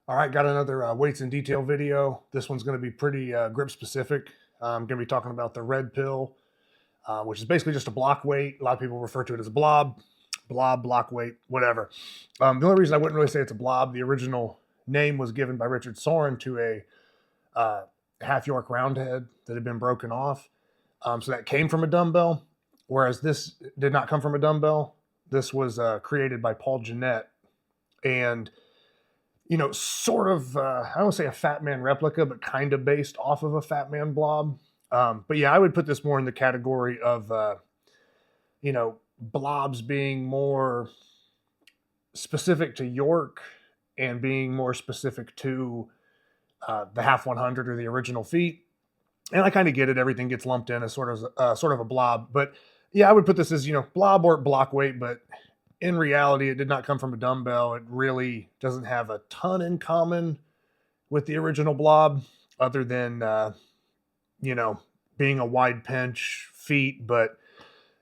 All right, got another weights and detail video. This one's going to be pretty grip specific. I'm going to be talking about the red pill, which is basically just a block weight. A lot of people refer to it as a blob, block weight, whatever. The only reason I wouldn't really say it's a blob, the original name was given by Richard Soren to a half York roundhead that had been broken off. So that came from a dumbbell, whereas this did not come from a dumbbell. This was created by Paul Jeanette, and sort of, I don't say a Fat Man replica, but kind of based off of a Fat Man blob. But yeah, I would put this more in the category of, blobs being more specific to York and being more specific to the half 100 or the original feet. And I kind of get it. Everything gets lumped in as sort of a blob. But yeah, I would put this as, blob or block weight, but in reality, it did not come from a dumbbell. It really doesn't have a ton in common with the original blob, other than, being a wide pinch feet. But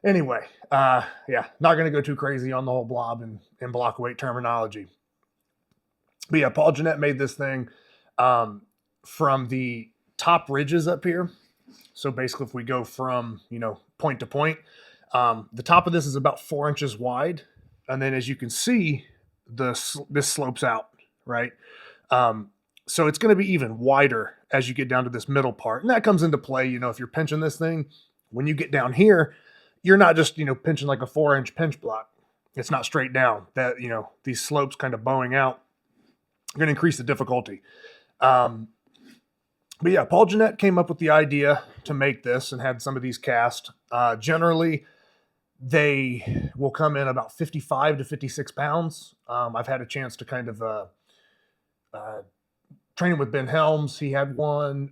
anyway, yeah, not going to go too crazy on the whole blob and block weight terminology. But yeah, Paul Jeanette made this thing from the top ridges up here. So basically, if we go from, point to point, the top of this is about 4 inches wide. And then as you can see, this slopes out, right? So it's going to be even wider as you get down to this middle part. And that comes into play, if you're pinching this thing, when you get down here, you're not just, pinching like a 4-inch pinch block. It's not straight down. That, these slopes kind of bowing out are going to increase the difficulty. But yeah, Paul Jeanette came up with the idea to make this and had some of these cast. Generally, they will come in about 55 to 56 pounds. I've had a chance to kind of train with Ben Helms. He had one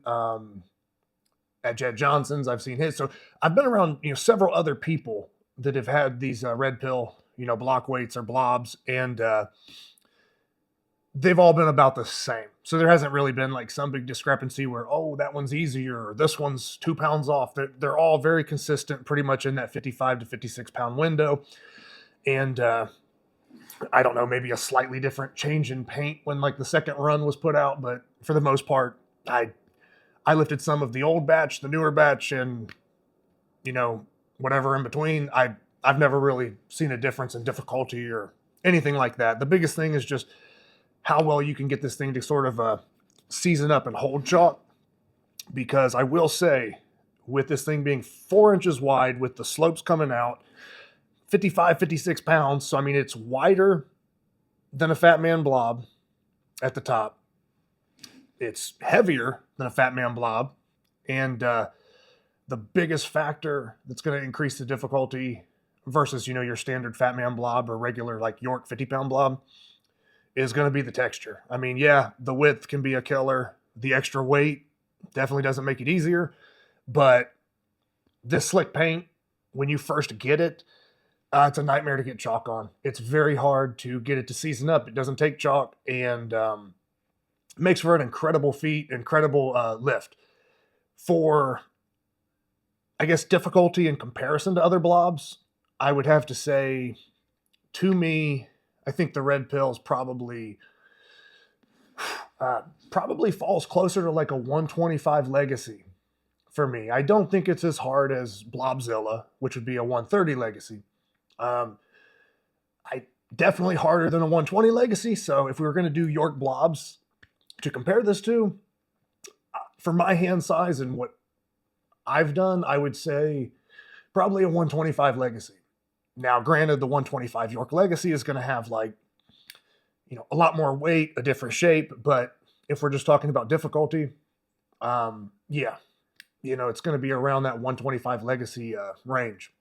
at Jed Johnson's. I've seen his. So I've been around, several other people that have had these red pill, block weights or blobs, and they've all been about the same. So there hasn't really been like some big discrepancy where, oh, that one's easier, or this one's 2 pounds off. They're all very consistent, pretty much in that 55 to 56 pound window. And I don't know, maybe a slightly different change in paint when like the second run was put out. But for the most part, I lifted some of the old batch, the newer batch, and, whatever in between. I've never really seen a difference in difficulty or anything like that. The biggest thing is just how well you can get this thing to sort of season up and hold chalk. Because I will say, with this thing being 4 inches wide, with the slopes coming out, 55, 56 pounds. So, I mean, it's wider than a Fat Man blob at the top. It's heavier than a Fat Man blob. And the biggest factor that's going to increase the difficulty versus, your standard Fat Man blob or regular like York 50-pound blob is going to be the texture. I mean, yeah, the width can be a killer. The extra weight definitely doesn't make it easier. But this slick paint, when you first get it, it's a nightmare to get chalk on. It's very hard to get it to season up. It doesn't take chalk, and makes for an incredible feat, incredible lift. For, I guess, difficulty in comparison to other blobs, I would have to say, to me, I think the red pill is probably falls closer to like a 125 legacy for me. I don't think it's as hard as Blobzilla, which would be a 130 legacy. I definitely harder than a 120 legacy. So if we were going to do York blobs to compare this to, for my hand size and what I've done, I would say probably a 125 legacy. Now, granted, the 125 York Legacy is going to have like, a lot more weight, a different shape. But if we're just talking about difficulty, yeah, it's going to be around that 125 Legacy range.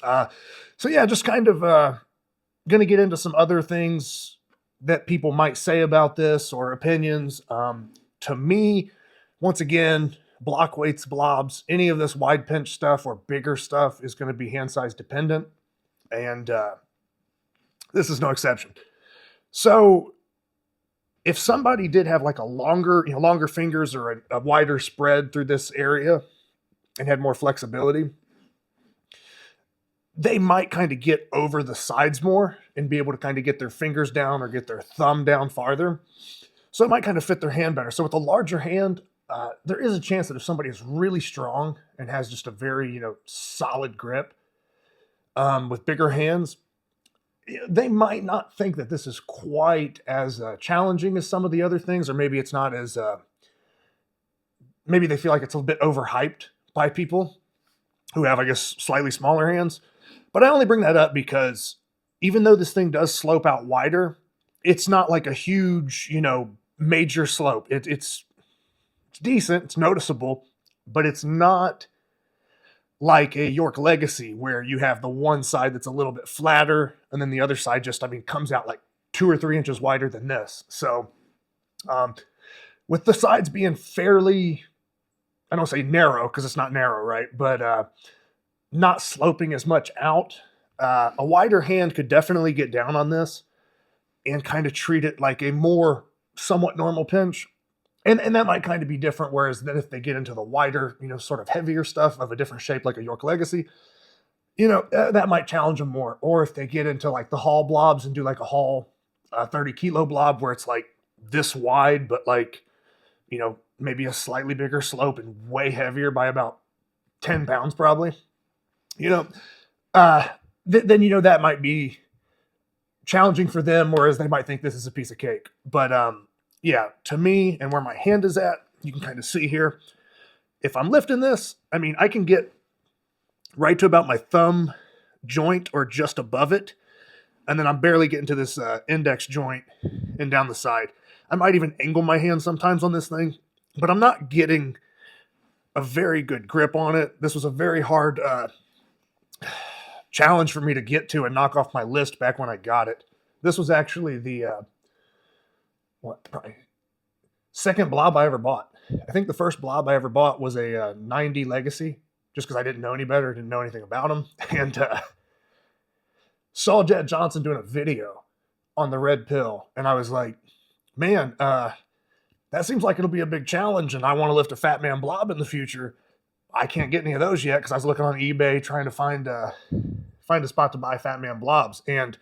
So yeah, just kind of going to get into some other things that people might say about this or opinions. To me, once again, block weights, blobs, any of this wide pinch stuff or bigger stuff is going to be hand size dependent. And this is no exception. So if somebody did have like a longer fingers or a wider spread through this area and had more flexibility, they might kind of get over the sides more and be able to kind of get their fingers down or get their thumb down farther. So it might kind of fit their hand better. So with a larger hand, there is a chance that if somebody is really strong and has just a very, solid grip, with bigger hands, they might not think that this is quite as challenging as some of the other things, or maybe it's not as, maybe they feel like it's a bit overhyped by people who have, I guess, slightly smaller hands. But I only bring that up because even though this thing does slope out wider, it's not like a huge, major slope. It's decent, it's noticeable, but it's not like a York Legacy where you have the one side that's a little bit flatter and then the other side just, comes out like 2 or 3 inches wider than this. So with the sides being fairly, I don't say narrow because it's not narrow, right? But not sloping as much out, a wider hand could definitely get down on this and kind of treat it like a more somewhat normal pinch. And that might kind of be different, whereas then if they get into the wider, sort of heavier stuff of a different shape like a York Legacy, that might challenge them more. Or if they get into like the Hall blobs and do like a Hall 30 kilo blob where it's like this wide, but like, maybe a slightly bigger slope and way heavier by about 10 pounds probably, then, that might be challenging for them, whereas they might think this is a piece of cake. But yeah, to me and where my hand is at, you can kind of see here, if I'm lifting this, I can get right to about my thumb joint or just above it. And then I'm barely getting to this index joint and down the side. I might even angle my hand sometimes on this thing, but I'm not getting a very good grip on it. This was a very hard challenge for me to get to and knock off my list back when I got it. This was actually the probably second blob I ever bought. I think the first blob I ever bought was a 90 Legacy, just because I didn't know any better, didn't know anything about them, and saw Jed Johnson doing a video on the red pill, and I was like, man, that seems like it'll be a big challenge, and I want to lift a Fat Man blob in the future. I can't get any of those yet because I was looking on eBay trying to find a spot to buy Fat Man blobs, and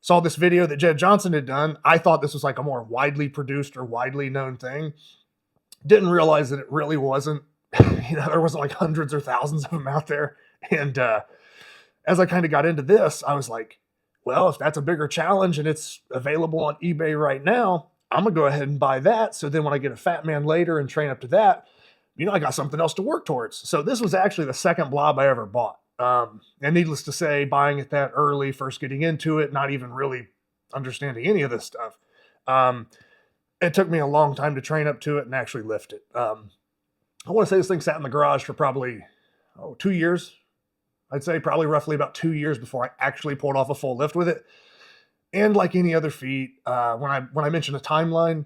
saw this video that Jed Johnson had done. I thought this was like a more widely produced or widely known thing. Didn't realize that it really wasn't. There wasn't like hundreds or thousands of them out there. And as I kind of got into this, I was like, well, if that's a bigger challenge and it's available on eBay right now, I'm going to go ahead and buy that. So then when I get a Fat Man later and train up to that, I got something else to work towards. So this was actually the second blob I ever bought. And needless to say, buying it that early, first getting into it, not even really understanding any of this stuff. It took me a long time to train up to it and actually lift it. I want to say this thing sat in the garage for probably 2 years. I'd say probably roughly about 2 years before I actually pulled off a full lift with it. And like any other feat, when I mentioned a timeline,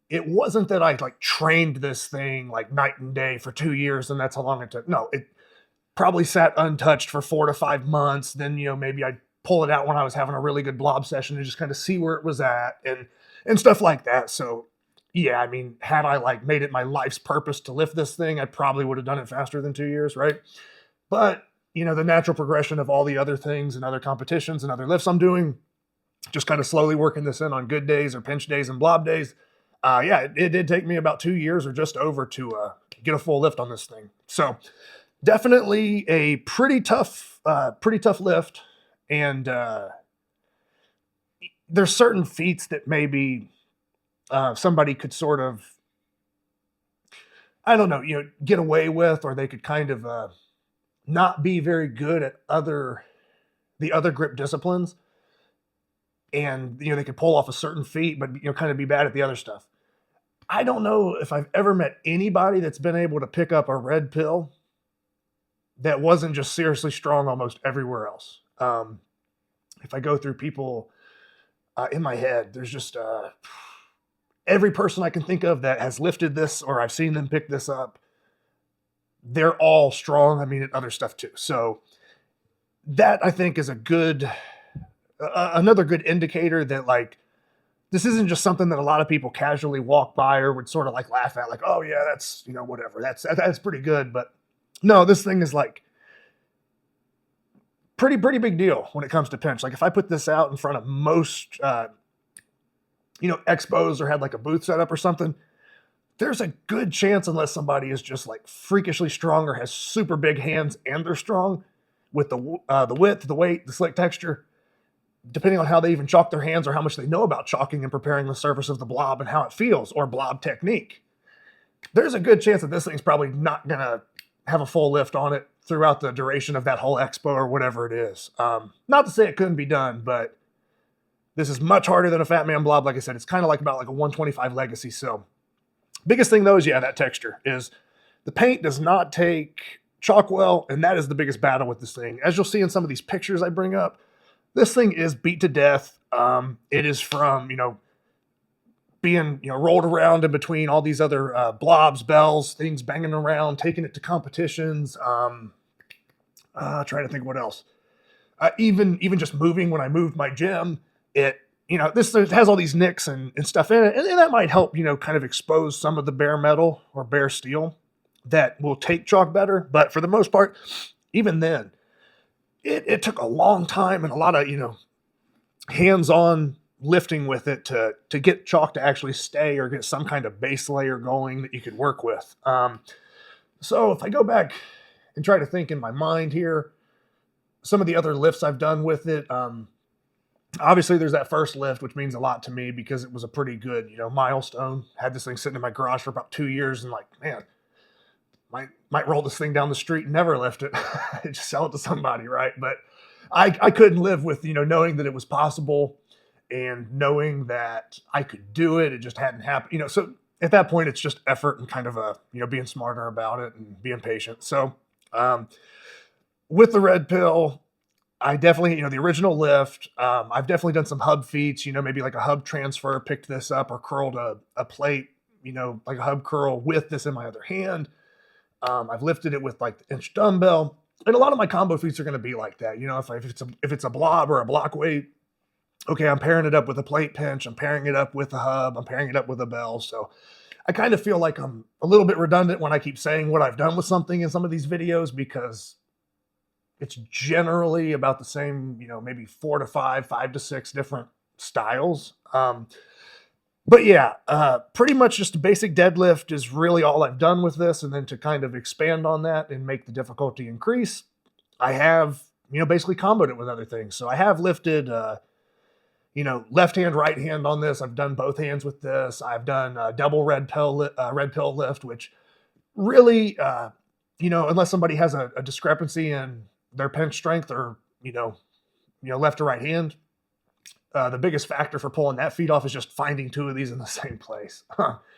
it wasn't that I like trained this thing like night and day for 2 years and that's how long it took. No, it probably sat untouched for 4 to 5 months. Then, maybe I'd pull it out when I was having a really good blob session and just kind of see where it was at and stuff like that. So yeah, had I like made it my life's purpose to lift this thing, I probably would have done it faster than 2 years, right? But, the natural progression of all the other things and other competitions and other lifts I'm doing, just kind of slowly working this in on good days or pinch days and blob days. It did take me about 2 years or just over to get a full lift on this thing. So definitely a pretty tough lift. And there's certain feats that maybe somebody could sort of, I don't know, get away with, or they could kind of not be very good at the other grip disciplines. And, they could pull off a certain feat, but, kind of be bad at the other stuff. I don't know if I've ever met anybody that's been able to pick up a red pill that wasn't just seriously strong almost everywhere else. If I go through people in my head, there's just every person I can think of that has lifted this or I've seen them pick this up. They're all strong. At other stuff too. So that I think is another good indicator that like, this isn't just something that a lot of people casually walk by or would sort of like laugh at, like, oh yeah, that's, whatever. That's pretty good. But no, this thing is like pretty big deal when it comes to pinch. Like if I put this out in front of most expos or had like a booth set up or something, there's a good chance, unless somebody is just like freakishly strong or has super big hands and they're strong with the width, the weight, the slick texture, depending on how they even chalk their hands or how much they know about chalking and preparing the surface of the blob and how it feels, or blob technique, there's a good chance that this thing's probably not going to have a full lift on it throughout the duration of that whole expo or whatever it is. Not to say it couldn't be done, but this is much harder than a Fat Man Blob. Like I said, it's kind of like about like a 125 Legacy. So biggest thing though is, yeah, that texture is the paint does not take chalk well, and that is the biggest battle with this thing. As you'll see in some of these pictures I bring up, this thing is beat to death. It is from, being, rolled around in between all these other blobs, bells, things banging around, taking it to competitions. Trying to think what else. Even just moving when I moved my gym, it has all these nicks and stuff in it, and that might help, kind of expose some of the bare metal or bare steel that will take chalk better. But for the most part, even then, it took a long time and a lot of, hands-on lifting with it to get chalk to actually stay or get some kind of base layer going that you could work with. So if I go back and try to think in my mind here, some of the other lifts I've done with it, obviously there's that first lift, which means a lot to me because it was a pretty good, milestone. Had this thing sitting in my garage for about 2 years, and like, man, might roll this thing down the street and never lift it. Just sell it to somebody, right? But I couldn't live with, knowing that it was possible and knowing that I could do it. It just hadn't happened, so at that point it's just effort and kind of being smarter about it and being patient. So with the red pill, I definitely, the original lift, I've definitely done some hub feats, maybe like a hub transfer, picked this up or curled a plate, like a hub curl with this in my other hand. I've lifted it with like the inch dumbbell, and a lot of my combo feats are going to be like that. If it's a blob or a block weight, okay, I'm pairing it up with a plate pinch, I'm pairing it up with a hub, I'm pairing it up with a bell. So I kind of feel like I'm a little bit redundant when I keep saying what I've done with something in some of these videos, because it's generally about the same, maybe 4 to 5, 5 to 6 different styles. But yeah, pretty much just a basic deadlift is really all I've done with this. And then to kind of expand on that and make the difficulty increase, I have, basically comboed it with other things. So I have lifted, left hand, right hand on this. I've done both hands with this. I've done double red pill lift, which really, unless somebody has a discrepancy in their pinch strength or, left or right hand, the biggest factor for pulling that feat off is just finding 2 of these in the same place.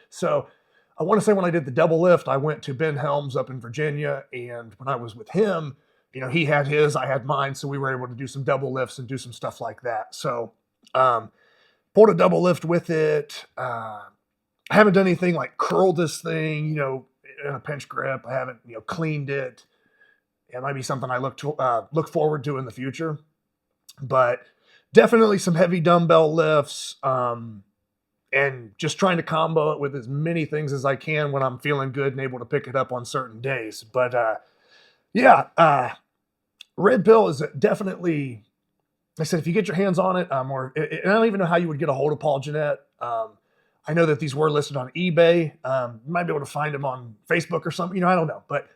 So I want to say when I did the double lift, I went to Ben Helms up in Virginia, and when I was with him, he had his, I had mine, so we were able to do some double lifts and do some stuff like that. So pulled a double lift with it. I haven't done anything like curl this thing, in a pinch grip. I haven't, cleaned it. It might be something I look forward to in the future, but definitely some heavy dumbbell lifts, and just trying to combo it with as many things as I can when I'm feeling good and able to pick it up on certain days. But red pill is definitely, like I said, if you get your hands on it, and I don't even know how you would get a hold of Paul Jeanette. I know that these were listed on eBay. You might be able to find them on Facebook or something. I don't know. But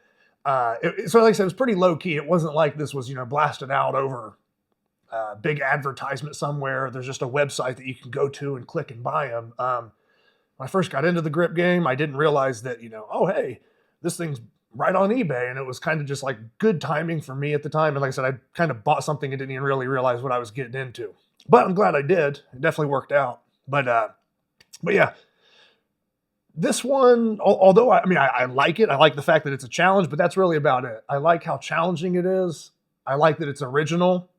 so like I said, it was pretty low key. It wasn't like this was, blasted out over big advertisement somewhere. There's just a website that you can go to and click and buy them. When I first got into the grip game, I didn't realize that, oh, hey, this thing's right on eBay. And it was kind of just like good timing for me at the time. And like I said, I kind of bought something and didn't even really realize what I was getting into. But I'm glad I did. It definitely worked out. But yeah, this one, although I like it. I like the fact that it's a challenge, but that's really about it. I like how challenging it is. I like that it's original.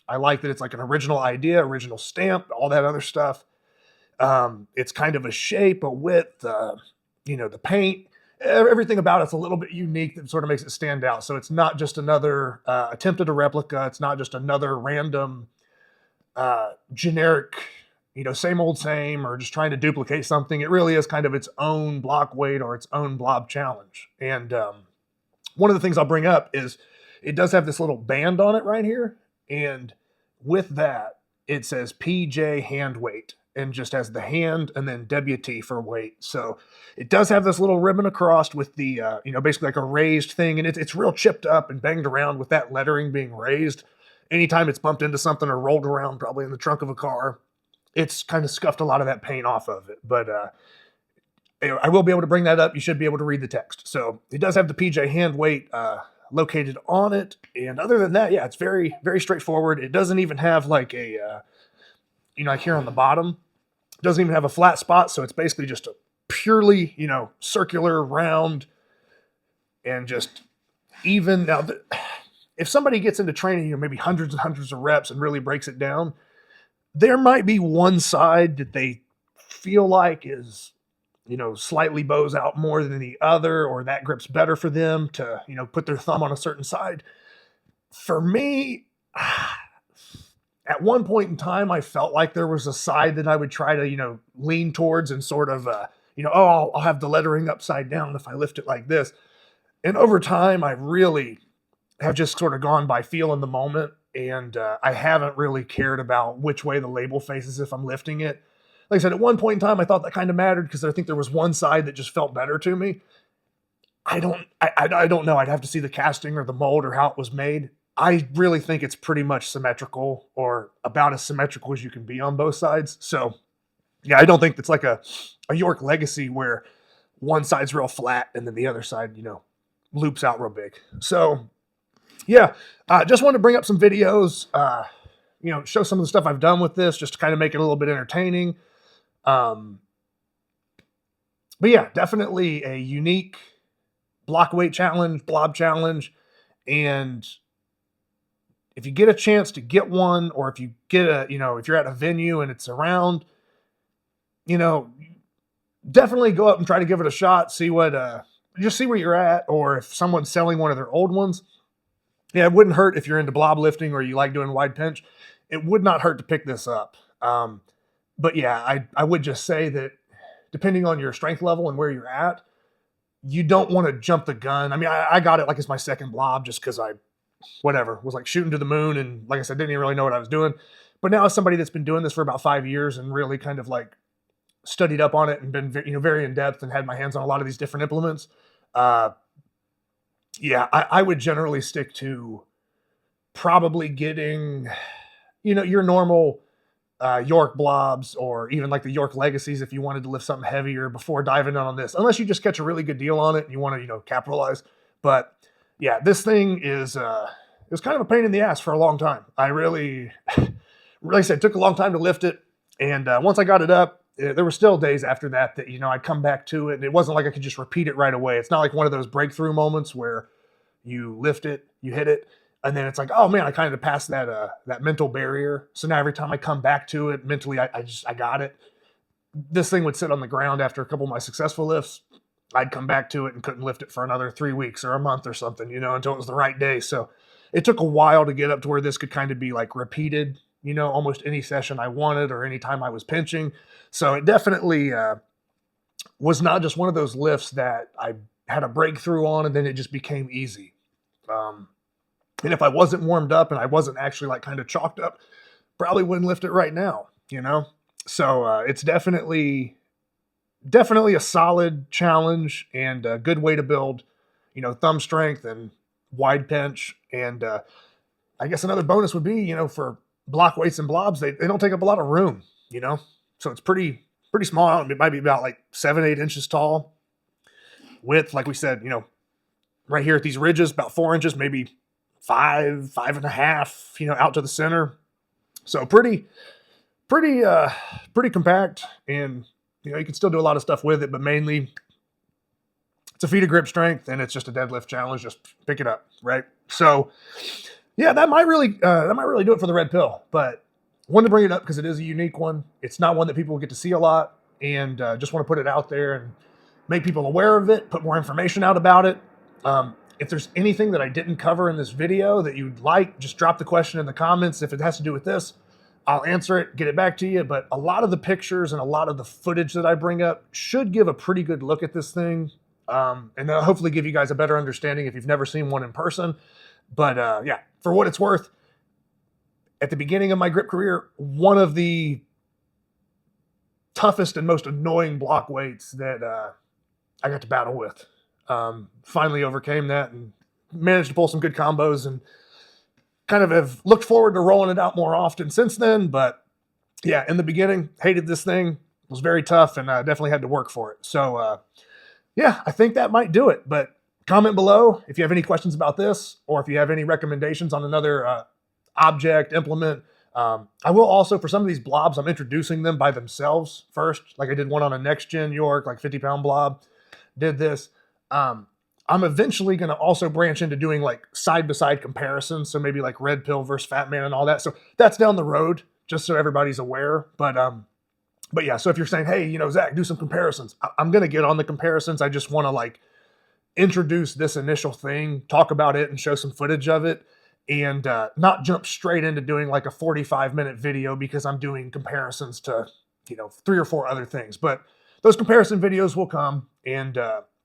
I like that it's like an original idea, original stamp, all that other stuff. It's kind of a shape, a width, the paint, everything about it's a little bit unique that sort of makes it stand out. So it's not just another attempt at a replica. It's not just another random generic, same old same, or just trying to duplicate something. It really is kind of its own block weight or its own blob challenge. And one of the things I'll bring up is it does have this little band on it right here. And with that, it says PJ hand weight. and just has the hand and then WT for weight. So it does have this little ribbon across with the, basically like a raised thing. And it's real chipped up and banged around with that lettering being raised. Anytime it's bumped into something or rolled around, probably in the trunk of a car, it's kind of scuffed a lot of that paint off of it. But I will be able to bring that up. You should be able to read the text. So it does have the PJ hand weight located on it. And other than that, yeah, it's very, very straightforward. It doesn't even have like a, like here on the bottom, it doesn't even have a flat spot. So it's basically just a purely, circular, round, and just even. Now, if somebody gets into training, maybe hundreds and hundreds of reps and really breaks it down, there might be one side that they feel like is, slightly bows out more than the other, or that grip's better for them to, put their thumb on a certain side. For me, at one point in time, I felt like there was a side that I would try to, lean towards and sort of, I'll have the lettering upside down if I lift it like this. And over time, I really have just sort of gone by feel in the moment. And I haven't really cared about which way the label faces if I'm lifting it. Like I said, at one point in time, I thought that kind of mattered because I think there was one side that just felt better to me. I don't know. I'd have to see the casting or the mold or how it was made. I really think it's pretty much symmetrical, or about as symmetrical as you can be on both sides. So, yeah, I don't think it's like a York Legacy where one side's real flat and then the other side, loops out real big. So, yeah, just wanted to bring up some videos, show some of the stuff I've done with this just to kind of make it a little bit entertaining. But yeah, definitely a unique block weight challenge, blob challenge. And if you get a chance to get one, or if you get if you're at a venue and it's around, definitely go up and try to give it a shot. See just see where you're at, or if someone's selling one of their old ones. Yeah, it wouldn't hurt if you're into blob lifting or you like doing wide pinch. It would not hurt to pick this up. But yeah, I would just say that depending on your strength level and where you're at, you don't want to jump the gun. I mean, I got it like it's my second blob just because was like shooting to the moon. And like I said, didn't even really know what I was doing. But now as somebody that's been doing this for about 5 years and really kind of like studied up on it and been, very in depth and had my hands on a lot of these different implements, yeah, I would generally stick to probably getting, your normal York blobs, or even like the York Legacies if you wanted to lift something heavier before diving in on this, unless you just catch a really good deal on it and you want to, capitalize. But yeah, this thing is, it was kind of a pain in the ass for a long time. I really, like I said, it took a long time to lift it. And once I got it up, there were still days after that, I'd come back to it. And it wasn't like I could just repeat it right away. It's not like one of those breakthrough moments where you lift it, you hit it, and then it's like, oh man, I kind of passed that mental barrier. So now every time I come back to it mentally, I got it. This thing would sit on the ground after a couple of my successful lifts. I'd come back to it and couldn't lift it for another 3 weeks or a month or something, until it was the right day. So it took a while to get up to where this could kind of be like repeated, almost any session I wanted or any time I was pinching. So it definitely was not just one of those lifts that I had a breakthrough on and then it just became easy. And if I wasn't warmed up and I wasn't actually like kind of chalked up, probably wouldn't lift it right now, So it's definitely a solid challenge and a good way to build, thumb strength and wide pinch. And I guess another bonus would be, for block weights and blobs, they don't take up a lot of room, So it's pretty small. It might be about like 7-8 inches tall. Width, like we said, right here at these ridges, about 4 inches, maybe 5.5, out to the center. So pretty compact, and you can still do a lot of stuff with it, but mainly it's a feat of grip strength and it's just a deadlift challenge. Just pick it up, right? So yeah, that might really do it for the red pill, but wanted to bring it up because it is a unique one. It's not one that people get to see a lot, and just want to put it out there and make people aware of it, put more information out about it. If there's anything that I didn't cover in this video that you'd like, just drop the question in the comments. If it has to do with this, I'll answer it, get it back to you. But a lot of the pictures and a lot of the footage that I bring up should give a pretty good look at this thing. And hopefully give you guys a better understanding if you've never seen one in person. But yeah, for what it's worth, at the beginning of my grip career, one of the toughest and most annoying block weights that I got to battle with. Finally overcame that and managed to pull some good combos, and kind of have looked forward to rolling it out more often since then. But yeah, in the beginning, hated this thing. It was very tough, and I definitely had to work for it. So yeah, I think that might do it. But comment below if you have any questions about this, or if you have any recommendations on another object, implement. I will also, for some of these blobs, I'm introducing them by themselves first. Like I did one on a next gen York, like 50-pound blob. Did this. I'm eventually going to also branch into doing like side-by-side comparisons. So maybe like Red Pill versus Fat Man and all that. So that's down the road, just so everybody's aware. But yeah, so if you're saying, hey, Zach, do some comparisons, I'm going to get on the comparisons. I just want to like introduce this initial thing, talk about it, and show some footage of it, and not jump straight into doing like a 45-minute video because I'm doing comparisons to, 3 or 4 other things. But those comparison videos will come, and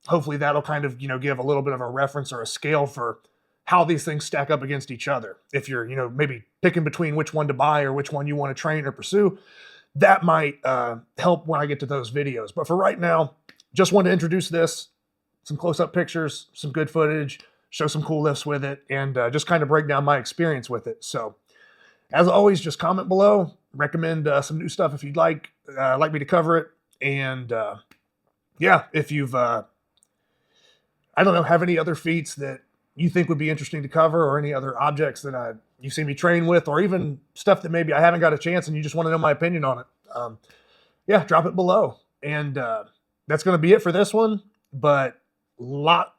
hopefully that'll kind of, give a little bit of a reference or a scale for how these things stack up against each other. If you're, maybe picking between which one to buy or which one you want to train or pursue, that might help when I get to those videos. But for right now, just wanted to introduce this, some close-up pictures, some good footage, show some cool lifts with it, and just kind of break down my experience with it. So as always, just comment below, recommend some new stuff if you'd like me to cover it. And yeah, if you've, I don't know, have any other feats that you think would be interesting to cover, or any other objects that you've seen me train with, or even stuff that maybe I haven't got a chance and you just want to know my opinion on it, yeah, drop it below. And that's going to be it for this one. But a lot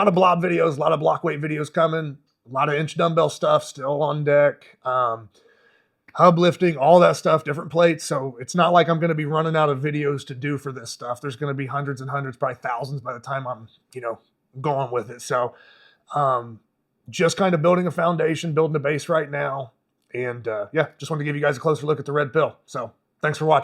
of blob videos, a lot of block weight videos coming, a lot of inch dumbbell stuff still on deck, hub lifting, all that stuff, different plates. So it's not like I'm going to be running out of videos to do for this stuff. There's going to be hundreds and hundreds, probably thousands by the time I'm, going with it. So just kind of building a foundation, building a base right now. And yeah, just wanted to give you guys a closer look at the Red Pill. So thanks for watching.